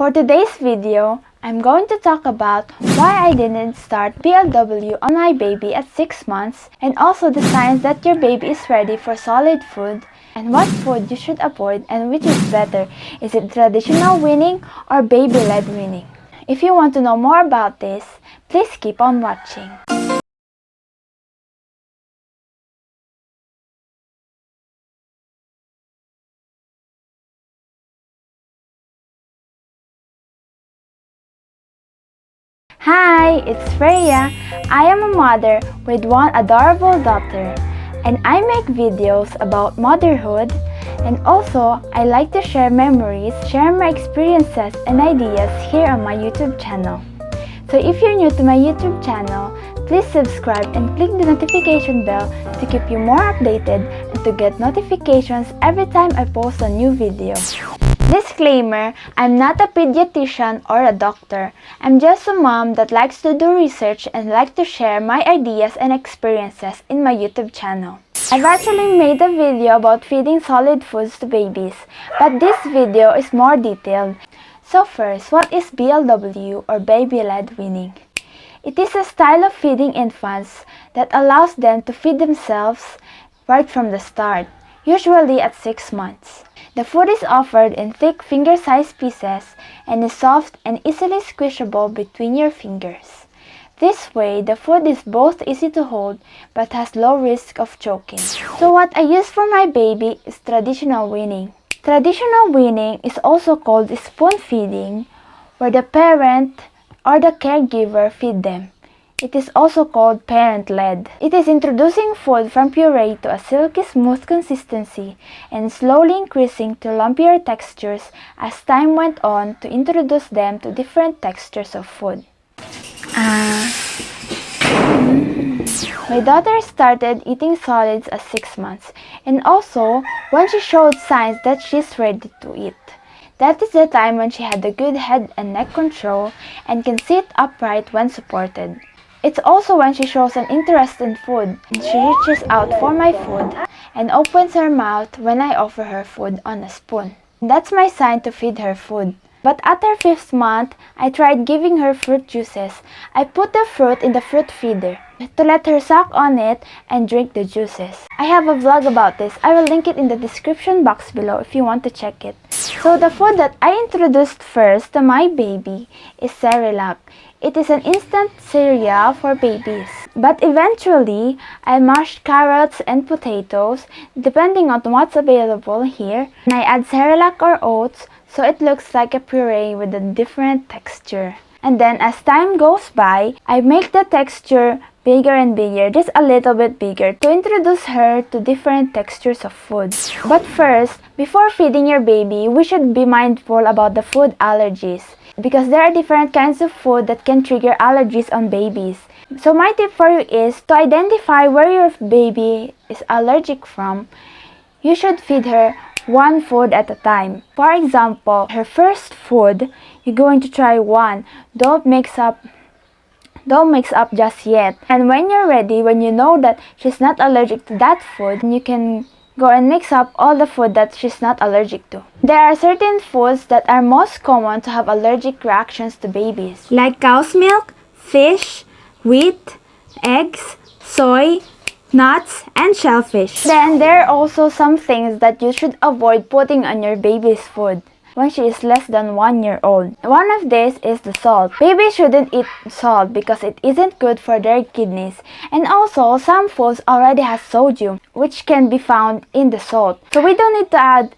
For today's video, I'm going to talk about why I didn't start BLW on my baby at 6 months, and also the signs that your baby is ready for solid food, and what food you should avoid and which is better. Is it traditional weaning or baby-led weaning? If you want to know more about this, please keep on watching. Hi, it's Freya. I am a mother with one adorable daughter, and I make videos about motherhood, and also I like to share memories, share my experiences and ideas here on my YouTube channel. So if you're new to my YouTube channel, please subscribe and click the notification bell to keep you more updated and to get notifications every time I post a new video. Disclaimer, I'm not a pediatrician or a doctor. I'm just a mom that likes to do research and like to share my ideas and experiences in my YouTube channel. I've actually made a video about feeding solid foods to babies, but this video is more detailed. So first, what is BLW or baby-led weaning? It is a style of feeding infants that allows them to feed themselves right from the start, usually at 6 months. The food is offered in thick finger-sized pieces and is soft and easily squishable between your fingers. This way, the food is both easy to hold but has low risk of choking. So what I use for my baby is traditional weaning. Traditional weaning is also called spoon feeding, where the parent or the caregiver feed them. It is also called parent-led. It is introducing food from puree to a silky smooth consistency and slowly increasing to lumpier textures as time went on to introduce them to different textures of food. My daughter started eating solids at 6 months, and also when she showed signs that she's ready to eat. That is the time when she had a good head and neck control and can sit upright when supported. It's also when she shows an interest in food and she reaches out for my food and opens her mouth when I offer her food on a spoon. That's my sign to feed her food. But at her 5th month, I tried giving her fruit juices. I put the fruit in the fruit feeder to let her suck on it and drink the juices. I have a vlog about this. I will link it in the description box below if you want to check it. So the food that I introduced first to my baby is Cerelac. It is an instant cereal for babies. But eventually, I mashed carrots and potatoes, depending on what's available here. And I add Cerelac or oats, so it looks like a puree with a different texture. And then as time goes by, I make the texture bigger and bigger, just a little bit bigger, to introduce her to different textures of food. But first, before feeding your baby, we should be mindful about the food allergies, because there are different kinds of food that can trigger allergies on babies. So my tip for you is to identify where your baby is allergic from. You should feed her one food at a time. For example, her first food, you're going to try one. Don't mix up just yet. And when you're ready, when you know that she's not allergic to that food, you can go and mix up all the food that she's not allergic to. There are certain foods that are most common to have allergic reactions to babies, like cow's milk, fish, wheat, eggs, soy, nuts, and shellfish. Then there are also some things that you should avoid putting on your baby's food when she is less than 1 year old. One of these is the salt. Babies shouldn't eat salt because it isn't good for their kidneys. And also, some foods already has sodium, which can be found in the salt. So we don't need to add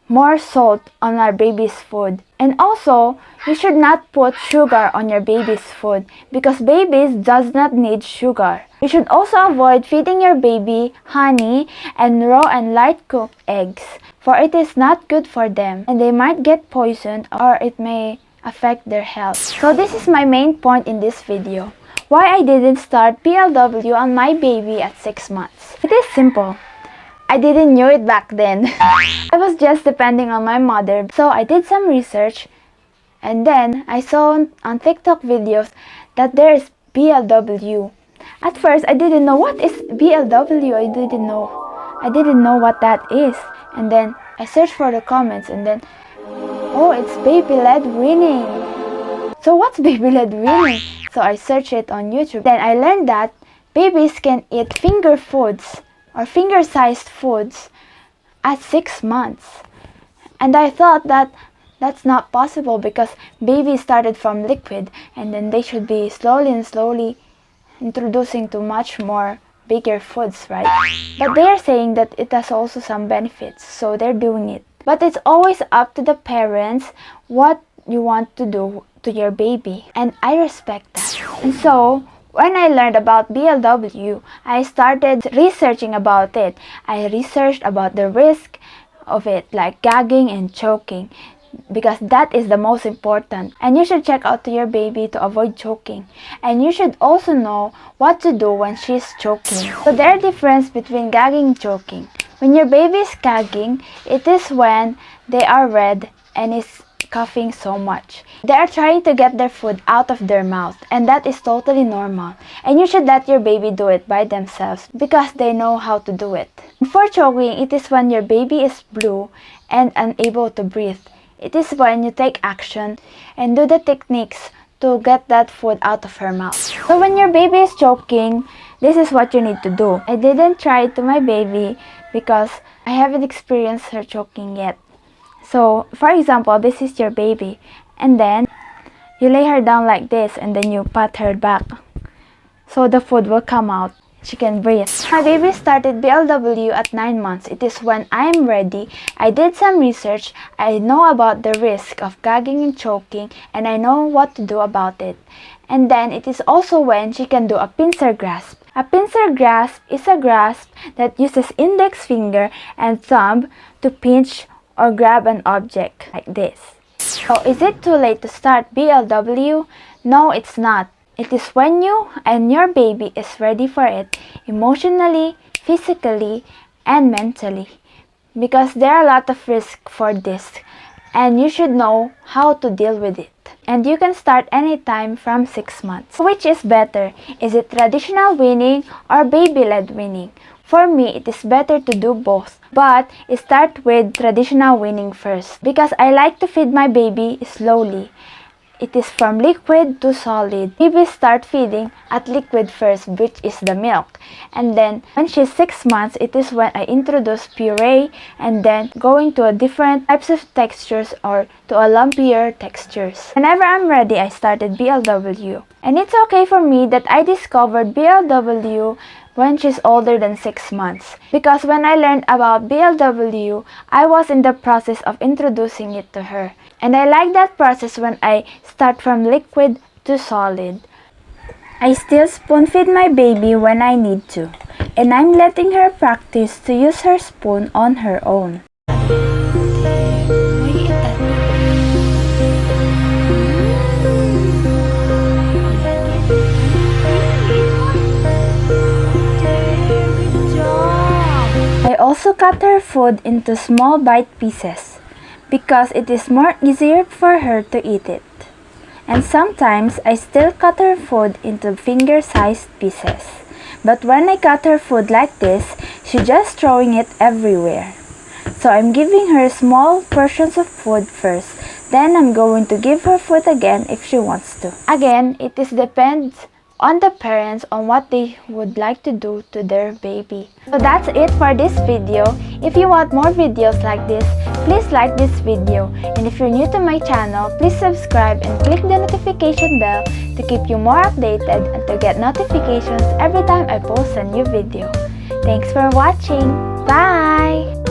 more salt on our baby's food. And also, you should not put sugar on your baby's food because babies does not need sugar. You should also avoid feeding your baby honey and raw and light cooked eggs, for it is not good for them and they might get poisoned or it may affect their health. So this is my main point in this video. Why I didn't start BLW on my baby at 6 months. It is simple. I didn't know it back then. I was just depending on my mother. So I did some research and then I saw on TikTok videos that there is BLW. At first I didn't know what is BLW. I didn't know what that is. And then I searched for the comments and then, oh, it's baby-led weaning. So what's baby-led weaning? So I searched it on YouTube. Then I learned that babies can eat finger foods or finger-sized foods at 6 months. And I thought that that's not possible because babies started from liquid and then they should be slowly introducing to much more bigger foods, right? But they are saying that it has also some benefits, so they're doing it. But it's always up to the parents what you want to do to your baby, and I respect that. And so when I learned about BLW, I started researching about it. I researched about the risk of it, like gagging and choking, because that is the most important. And you should check out to your baby to avoid choking. And you should also know what to do when she's choking. So there are difference between gagging and choking. When your baby is gagging, it is when they are red and is coughing so much. They are trying to get their food out of their mouth, and that is totally normal. And you should let your baby do it by themselves because they know how to do it. And for choking, it is when your baby is blue and unable to breathe. It is when you take action and do the techniques to get that food out of her mouth. So when your baby is choking, this is what you need to do. I didn't try it to my baby because I haven't experienced her choking yet. So, for example, this is your baby, and then you lay her down like this, and then you pat her back, so the food will come out. She can breathe. My baby started BLW at 9 months. It is when I am ready. I did some research. I know about the risk of gagging and choking, and I know what to do about it. And then it is also when she can do a pincer grasp. A pincer grasp is a grasp that uses index finger and thumb to pinch or grab an object like this. So is it too late to start BLW? No, it's not. It is when you and your baby is ready for it emotionally, physically, and mentally. Because there are a lot of risks for this, and you should know how to deal with it. And you can start anytime from 6 months. Which is better? Is it traditional weaning or baby-led weaning? For me, it is better to do both, but start with traditional weaning first because I like to feed my baby slowly. It is from liquid to solid. Babies start feeding at liquid first, which is the milk. And then when she's 6 months, it is when I introduce puree and then going to a different types of textures or to a lumpier textures. Whenever I'm ready, I started BLW. And it's okay for me that I discovered BLW when she's older than 6 months. Because when I learned about BLW, I was in the process of introducing it to her. And I like that process when I start from liquid to solid. I still spoon feed my baby when I need to. And I'm letting her practice to use her spoon on her own. I also cut her food into small bite pieces because it is more easier for her to eat it. And sometimes I still cut her food into finger-sized pieces. But when I cut her food like this, she's just throwing it everywhere. So I'm giving her small portions of food first. Then I'm going to give her food again if she wants to. Again, it depends on the parents on what they would like to do to their baby. So that's it for this video. If you want more videos like this, please like this video. And if you're new to my channel, please subscribe and click the notification bell to keep you more updated and to get notifications every time I post a new video. Thanks for watching. Bye!